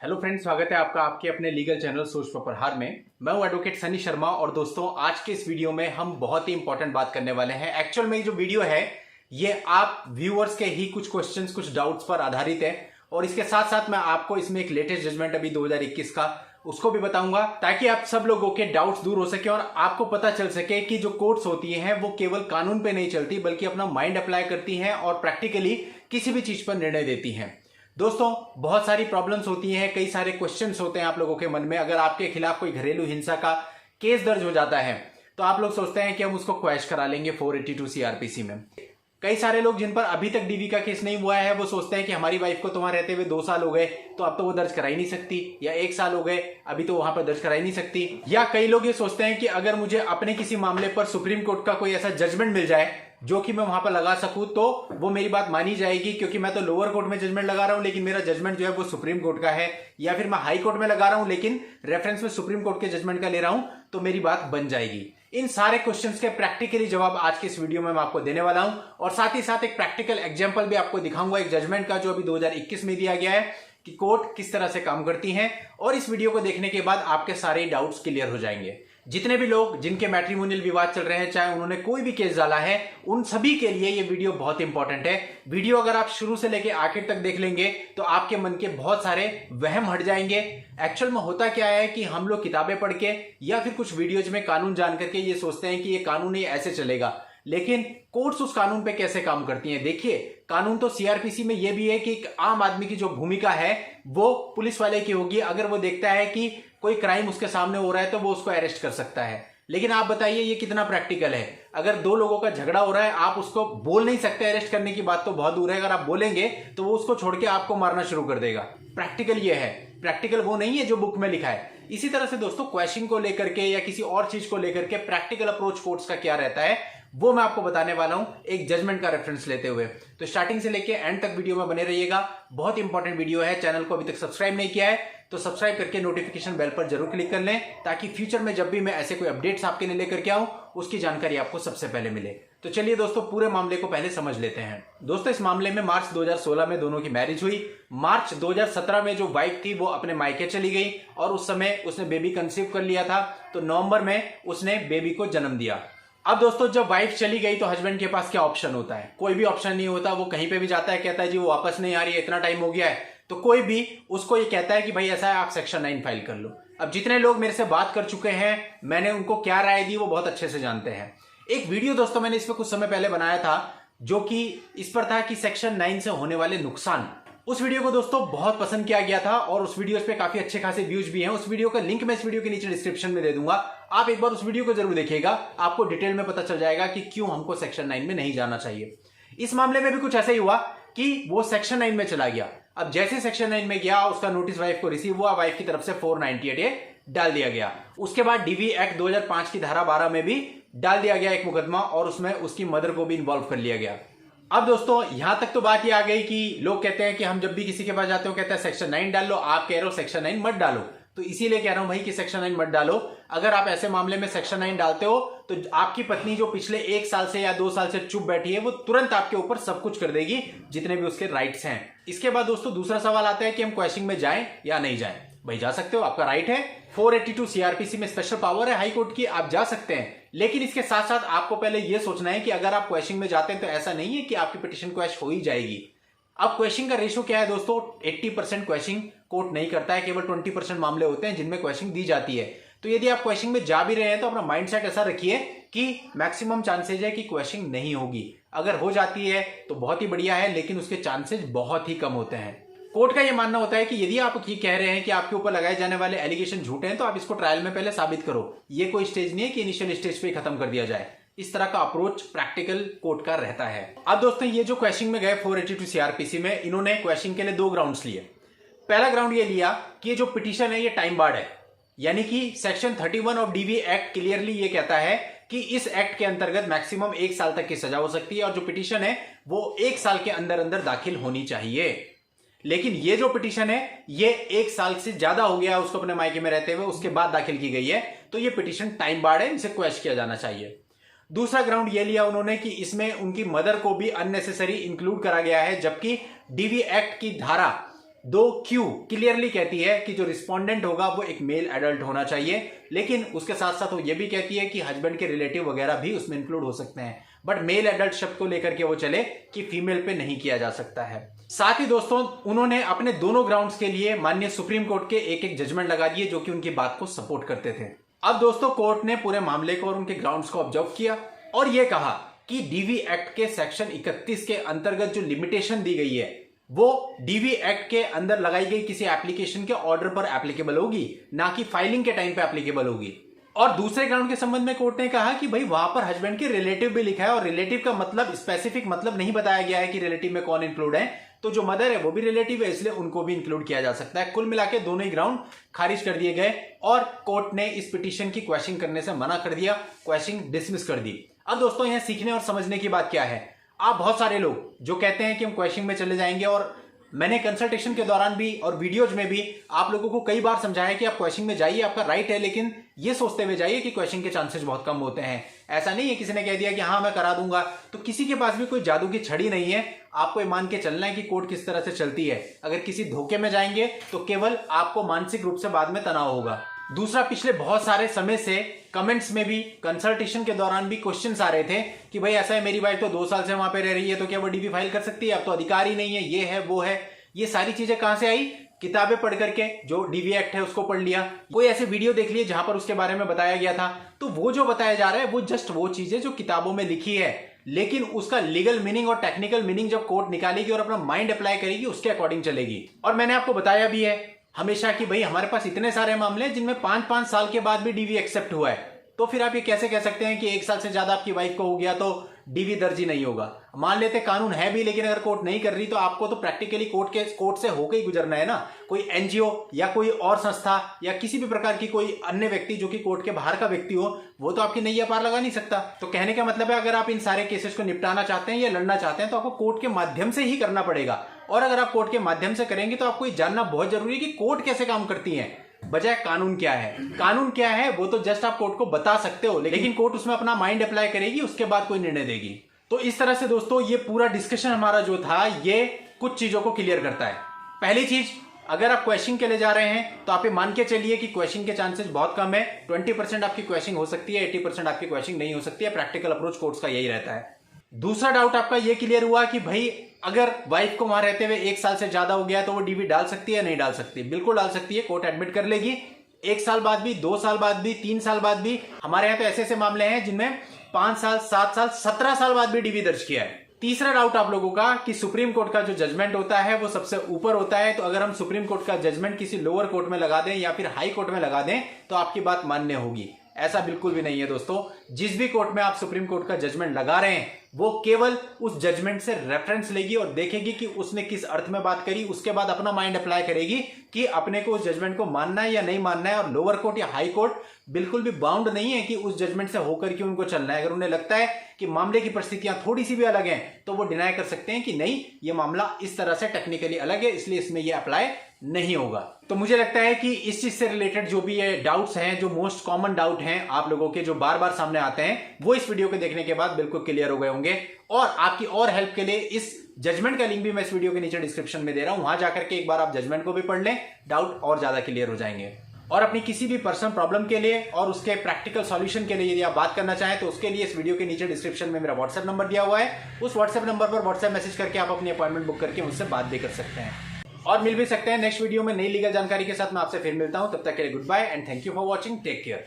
Hello friends, स्वागत है आपका आपके अपने लीगल चैनल सोच पर प्रहार में। मैं हूं एडवोकेट सनी शर्मा और दोस्तों आज के इस वीडियो में हम बहुत ही इंपॉर्टेंट बात करने वाले हैं। एक्चुअल में जो वीडियो है ये आप व्यूअर्स के ही कुछ क्वेश्चंस कुछ डाउट्स पर आधारित है और इसके साथ साथ मैं आपको इसमें एक लेटेस्ट जजमेंट अभी 2021 का उसको भी बताऊंगा ताकि आप सब लोगों के डाउट्स दूर हो सके और आपको पता चल सके कि जो कोर्ट्स होती हैं वो केवल कानून पे नहीं चलती बल्कि अपना माइंड अप्लाई करती हैं और प्रैक्टिकली किसी भी चीज पर निर्णय देती हैं। दोस्तों बहुत सारी प्रॉब्लम्स होती हैं, कई सारे क्वेश्चंस होते हैं आप लोगों के मन में। अगर आपके खिलाफ कोई घरेलू हिंसा का केस दर्ज हो जाता है तो आप लोग सोचते हैं कि हम उसको क्वैश करा लेंगे 482 सीआरपीसी में। कई सारे लोग जिन पर अभी तक डीवी का केस नहीं हुआ है वो सोचते हैं कि हमारी वाइफ को तो वहां रहते हुए 2 साल हो गए तो अब तो वो दर्ज करा ही नहीं सकती, या 1 साल हो गए अभी तो वहां पर दर्ज करा ही नहीं सकती। या कई लोग ये सोचते हैं कि अगर मुझे अपने किसी मामले पर सुप्रीम कोर्ट का कोई ऐसा जजमेंट मिल जाए जो कि मैं वहां पर लगा सकूं तो वो मेरी बात मानी जाएगी, क्योंकि मैं तो लोअर कोर्ट में जजमेंट लगा रहा हूं लेकिन मेरा जजमेंट जो है वो सुप्रीम कोर्ट का है, या फिर मैं हाई कोर्ट में लगा रहा हूं लेकिन रेफरेंस में सुप्रीम कोर्ट के जजमेंट का ले रहा हूं तो मेरी बात बन जाएगी। इन सारे क्वेश्चंस के प्रैक्टिकली जवाब आज के इस वीडियो में मैं आपको देने वाला हूं और साथ ही साथ एक प्रैक्टिकल एग्जांपल भी आपको दिखाऊंगा एक जजमेंट का जो अभी 2021 में दिया गया है कि कोर्ट किस तरह से काम करती है। और इस वीडियो को देखने के बाद आपके सारे डाउट्स क्लियर हो जाएंगे। जितने भी लोग जिनके मैट्रिमोनियल विवाद चल रहे हैं, चाहे उन्होंने कोई भी केस डाला है, उन सभी के लिए ये वीडियो बहुत इंपॉर्टेंट है। वीडियो अगर आप शुरू से लेकर आखिर तक देख लेंगे तो आपके मन के बहुत सारे वहम हट जाएंगे। एक्चुअल में होता क्या है कि हम लोग किताबें पढ़ के या फिर कुछ वीडियोज में कानून जान करके ये सोचते हैं कि ये कानून ही ऐसे चलेगा, लेकिन कोर्ट्स उस कानून पे कैसे काम करती हैं। देखिए, कानून तो सीआरपीसी में ये भी है कि एक आम आदमी की जो भूमिका है वो पुलिस वाले की होगी। अगर वो देखता है कि कोई क्राइम उसके सामने हो रहा है तो वो उसको अरेस्ट कर सकता है। लेकिन आप बताइए ये कितना प्रैक्टिकल है। अगर 2 लोगों का झगड़ा हो रहा है आप उसको बोल नहीं सकते, अरेस्ट करने की बात तो बहुत दूर है, अगर आप बोलेंगे तो वो उसको छोड़ के आपको मारना शुरू कर देगा। प्रैक्टिकल ये है, प्रैक्टिकल वो नहीं है जो बुक में लिखा है। इसी तरह से दोस्तों क्वेश्चन को लेकर के या किसी और चीज को लेकर के प्रैक्टिकल अप्रोच कोर्ट्स का क्या रहता है वो मैं आपको बताने वाला हूं एक जजमेंट का रेफरेंस लेते हुए। तो स्टार्टिंग से लेके एंड तक वीडियो में बने रहिएगा। बहुत इंपॉर्टेंट वीडियो है। चैनल को अभी तक सब्सक्राइब नहीं किया है तो सब्सक्राइब करके नोटिफिकेशन बेल पर जरूर क्लिक कर लें ताकि फ्यूचर में जब भी मैं ऐसे कोई अपडेट्स आपके लिए लेकर के आऊं उसकी जानकारी आपको सबसे पहले मिले। तो चलिए दोस्तों पूरे मामले को पहले समझ लेते हैं। दोस्तों इस मामले में मार्च 2016 में दोनों की मैरिज हुई। मार्च 2017 में जो वाइफ थी वो अपने मायके चली गई और उस समय उसने बेबी कंसीव कर लिया था, तो नवंबर में उसने बेबी को जन्म दिया। अब दोस्तों जब वाइफ चली गई तो हस्बैंड के पास क्या ऑप्शन होता है? कोई भी ऑप्शन नहीं होता। वो कहीं पे भी जाता है, कहता है जी वो वापस नहीं आ रही है, इतना टाइम हो गया है, तो कोई भी उसको ये कहता है कि भाई ऐसा है आप सेक्शन 9 फाइल कर लो। अब जितने लोग मेरे से बात कर चुके हैं, मैंने उनको क्या राय दी वो बहुत अच्छे से जानते हैं। एक वीडियो दोस्तों मैंने इस पर कुछ समय पहले बनाया था जो कि इस पर था कि सेक्शन 9 से होने वाले नुकसान। उस वीडियो को दोस्तों बहुत पसंद किया गया था और उस वीडियो पे काफी अच्छे खासे व्यूज भी हैं। उस वीडियो का लिंक मैं इस वीडियो के नीचे डिस्क्रिप्शन में दे दूंगा, आप एक बार उस वीडियो को जरूर देखिएगा। आपको डिटेल में पता चल जाएगा कि क्यों हमको सेक्शन 9 में नहीं जाना चाहिए। इस मामले में भी कुछ ऐसा ही हुआ कि वो सेक्शन 9 में चला गया। अब जैसे सेक्शन 9 में गया उसका नोटिस वाइफ को रिसीव हुआ, वाइफ की तरफ से 498A डाल दिया गया। उसके बाद डीवी एक्ट 2005 की धारा 12 में भी डाल दिया गया एक मुकदमा और उसमें उसकी मदर को भी इन्वॉल्व कर लिया गया। अब दोस्तों यहां तक तो बात ये आ गई कि लोग कहते हैं कि हम जब भी किसी के पास जाते हो कहते हैं सेक्शन 9 डाल लो, आप कह रहे हो सेक्शन 9 मत डालो, तो इसीलिए कह रहा हूं भाई कि सेक्शन 9 मत डालो। अगर आप ऐसे मामले में सेक्शन 9 डालते हो तो आपकी पत्नी जो पिछले 1 साल से या 2 साल से चुप बैठी है वो तुरंत आपके ऊपर सब कुछ कर देगी, जितने भी उसके राइट्स हैं। इसके बाद दोस्तों दूसरा सवाल आता है कि हम क्वेश्चनिंग में जाएं या नहीं जाएं। भाई जा सकते हो, आपका राइट है। 482 सीआरपीसी में स्पेशल पावर है हाई कोर्ट की, आप जा सकते हैं। लेकिन इसके साथ साथ आपको पहले यह सोचना है कि अगर आप क्वेश्चनिंग में जाते हैं तो ऐसा नहीं है कि आपकी पिटीशन क्वैश हो ही जाएगी। अब क्वेश्चनिंग का रेशियो क्या है दोस्तों? 80% क्वेश्चनिंग कोर्ट नहीं करता है, केवल 20% मामले होते हैं जिनमें क्वेश्चनिंग दी जाती है। तो यदि आप क्वेश्चनिंग में जा भी रहे हैं तो अपना माइंडसेट ऐसा रखिए कि मैक्सिमम चांसेज है कि क्वेश्चनिंग नहीं होगी। अगर हो जाती है तो बहुत ही बढ़िया है, लेकिन उसके चांसेज बहुत ही कम होते हैं। कोर्ट का यह मानना होता है कि यदि आप ये कह रहे हैं कि आपके ऊपर लगाए जाने वाले एलिगेशन झूठे हैं तो आप इसको ट्रायल में पहले साबित करो। ये कोई स्टेज नहीं है कि इनिशियल स्टेज पे खत्म कर दिया जाए। इस तरह का अप्रोच प्रैक्टिकल कोर्ट का रहता है। अब दोस्तों ये जो क्वेश्चनिंग में गए 482 सीआरपीसी में, इन्होंने क्वेश्चनिंग के लिए 2 ग्राउंड्स लिए। पहला ग्राउंड ये लिया कि ये जो पिटीशन है ये टाइम बार्ड है, यानी कि section 31 of DV act clearly ये कहता है कि इस एक्ट के अंतर्गत मैक्सिमम 1 साल तक की सजा हो सकती है और जो पिटीशन है वो 1 साल के अंदर अंदर दाखिल होनी चाहिए। लेकिन ये जो पिटीशन है ये 1 साल से ज्यादा हो गया उसको अपने मायके में रहते हुए, उसके बाद दाखिल की गई है, तो ये पिटीशन टाइम बार्ड है, इसे क्वेश्चन किया जाना चाहिए। दूसरा ग्राउंड ये लिया उन्होंने कि इसमें उनकी मदर को भी अननेसेसरी इंक्लूड करा गया है, जबकि डीवी एक्ट की धारा 2Q क्लियरली कहती है कि जो रिस्पोंडेंट होगा वो एक मेल एडल्ट होना चाहिए, लेकिन उसके साथ साथ वो ये भी कहती है कि हस्बैंड के रिलेटिव वगैरह भी उसमें इंक्लूड हो सकते हैं, बट मेल एडल्ट शब्द को लेकर के वो चले कि फीमेल पे नहीं किया जा सकता है। साथ ही दोस्तों उन्होंने अपने दोनों ग्राउंड्स के लिए माननीय सुप्रीम कोर्ट के एक एक जजमेंट लगा दिए जो कि उनकी बात को सपोर्ट करते थे। अब दोस्तों कोर्ट ने पूरे मामले को और उनके ग्राउंड्स को ऑब्जर्व किया और यह कहा कि डीवी एक्ट के सेक्शन 31 के अंतर्गत जो लिमिटेशन दी गई है वो डीवी एक्ट के अंदर लगाई गई किसी एप्लीकेशन के ऑर्डर पर एप्लीकेबल होगी, ना कि फाइलिंग के टाइम पे एप्लीकेबल होगी। और दूसरे ग्राउंड के संबंध में कोर्ट ने कहा कि भाई वहां पर हस्बैंड के रिलेटिव भी लिखा है और रिलेटिव का मतलब स्पेसिफिक मतलब नहीं बताया गया है कि रिलेटिव में कौन इंक्लूड है, तो जो मदर है वो भी रिलेटिव है, इसलिए उनको भी इंक्लूड किया जा सकता है। कुल मिलाकर दोनों ही ग्राउंड खारिज कर दिए गए और कोर्ट ने इस पिटीशन की क्वेश्चन करने से मना कर दिया, क्वेश्चन डिसमिस कर दी। अब दोस्तों यहां सीखने और समझने की बात क्या है, आप बहुत सारे लोग जो कहते हैं कि हम क्वेश्चन में चले जाएंगे, और मैंने कंसल्टेशन के दौरान भी और वीडियोज में भी आप लोगों को कई बार समझाया कि आप क्वेश्चन में जाइए, आपका राइट है, लेकिन ये सोचते हुए जाइए कि क्वेश्चन के चांसेस बहुत कम होते हैं। ऐसा नहीं है किसी ने कह दिया कि हाँ मैं करा दूंगा, तो किसी के पास भी कोई जादू की छड़ी नहीं है। आपको ये मान के चलना है कि कोर्ट किस तरह से चलती है। अगर किसी धोखे में जाएंगे तो केवल आपको मानसिक रूप से बाद में तनाव होगा। दूसरा, पिछले बहुत सारे समय से कमेंट्स में भी कंसल्टेशन के दौरान भी क्वेश्चंस आ रहे थे कि भाई ऐसा है मेरी वाइफ तो 2 साल से वहां पे रह रही है, तो क्या वो डीवी फाइल कर सकती है, अब तो अधिकार ही नहीं है, ये है वो है। ये सारी चीजें कहां से आई? किताबें पढ़ करके, जो डीवी एक्ट है उसको पढ़ लिया, कोई ऐसे वीडियो देख लिए जहां पर उसके बारे में बताया गया था। तो वो जो बताया जा रहा है वो जस्ट वो चीजें जो किताबों में लिखी है, लेकिन उसका लीगल मीनिंग और टेक्निकल मीनिंग जब कोर्ट निकालेगी और अपना माइंड अप्लाई करेगी उसके अकॉर्डिंग चलेगी। और मैंने आपको बताया भी है हमेशा कि भाई हमारे पास इतने सारे मामले हैं जिनमें 5-5 साल के बाद भी डीवी एक्सेप्ट हुआ है, तो फिर आप ये कैसे कह सकते हैं कि 1 साल से ज्यादा आपकी वाइफ को हो गया तो डीवी दर्ज ही नहीं होगा। मान लेते कानून है भी, लेकिन अगर कोर्ट नहीं कर रही तो आपको तो प्रैक्टिकली कोर्ट से होकर ही गुजरना है ना। कोई एनजीओ या कोई और संस्था या किसी भी प्रकार की कोई अन्य व्यक्ति जो कि कोर्ट के बाहर का व्यक्ति हो, वो तो आपकी नैया पार लगा नहीं सकता। तो कहने का मतलब है अगर आप इन सारे केसेस को निपटाना चाहते हैं या लड़ना चाहते हैं तो आपको कोर्ट के माध्यम से ही करना पड़ेगा। और अगर आप कोर्ट के माध्यम से करेंगे तो आपको ये जानना बहुत जरूरी है कि कोर्ट कैसे काम करती है, बजाय कानून क्या है। कानून क्या है वो तो जस्ट आप कोर्ट को बता सकते हो, लेकिन कोर्ट उसमें अपना माइंड अप्लाई करेगी, उसके बाद कोई निर्णय देगी। तो इस तरह से दोस्तों ये पूरा डिस्कशन हमारा जो था ये कुछ चीजों को क्लियर करता है। पहली चीज, अगर आप क्वेश्चन के लिए जा रहे हैं तो आप ये मान के चलिए कि क्वेश्चन के चांसेस बहुत कम है। 20% आपकी क्वेश्चन हो सकती है, 80% आपकी क्वेश्चन नहीं हो सकती है। प्रैक्टिकल अप्रोच कोर्ट्स का यही रहता है। दूसरा डाउट आपका ये क्लियर हुआ कि भाई अगर वाइफ को वहां रहते हुए 1 साल से ज्यादा हो गया तो वो डीवी डाल सकती है या नहीं डाल सकती? बिल्कुल डाल सकती है, कोर्ट एडमिट कर लेगी। 1 साल बाद भी, 2 साल बाद भी, 3 साल बाद भी। हमारे यहाँ तो ऐसे ऐसे मामले हैं जिनमें 5 साल, 7 साल, 17 साल बाद भी डीवी दर्ज किया है। तीसरा डाउट आप लोगों का कि सुप्रीम कोर्ट का जो जजमेंट होता है वो सबसे ऊपर होता है, तो अगर हम सुप्रीम कोर्ट का जजमेंट किसी लोअर कोर्ट में लगा दें या फिर हाई कोर्ट में लगा दें तो आपकी बात मान्य होगी। ऐसा बिल्कुल भी नहीं है दोस्तों। जिस भी कोर्ट में आप सुप्रीम कोर्ट का जजमेंट लगा रहे हैं वो केवल उस जजमेंट से रेफरेंस लेगी और देखेगी कि उसने किस अर्थ में बात करी, उसके बाद अपना माइंड अप्लाई करेगी कि अपने को उस जजमेंट को मानना है या नहीं मानना है। और लोअर कोर्ट या हाई कोर्ट बिल्कुल भी बाउंड नहीं है कि उस जजमेंट से होकर के उनको चलना है। अगर उन्हें लगता है कि मामले की परिस्थितियां थोड़ी सी भी अलग हैं तो वो डिनाई कर सकते हैं कि नहीं, ये मामला इस तरह से टेक्निकली अलग है, इसलिए इसमें ये अप्लाई नहीं होगा। तो मुझे लगता है कि इस चीज से रिलेटेड जो भी ये डाउट्स हैं, जो मोस्ट कॉमन डाउट हैं आप लोगों के, जो बार बार सामने आते हैं, वो इस वीडियो को देखने के बाद बिल्कुल क्लियर हो गए होंगे। और आपकी और हेल्प के लिए इस जजमेंट का लिंक भी मैं इस वीडियो के नीचे डिस्क्रिप्शन में दे रहा हूं, वहां जाकर के एक बार आप जजमेंट को भी पढ़ लें, डाउट और ज्यादा क्लियर हो जाएंगे। और अपनी किसी भी पर्सनल प्रॉब्लम के लिए और उसके प्रैक्टिकल सॉल्यूशन के लिए यदि आप बात करना चाहें तो उसके लिए इस वीडियो के नीचे डिस्क्रिप्शन में मेरा व्हाट्सएप नंबर दिया हुआ है। उस व्हाट्सएप नंबर पर व्हाट्सएप मैसेज करके आप अपनी अपॉइंटमेंट बुक करके मुझसे बात भी कर सकते हैं और मिल भी सकते हैं। नेक्स्ट वीडियो में नई लीगल जानकारी के साथ मैं आपसे फिर मिलता हूं, तब तक के लिए good bye and thank you for watching. Take care.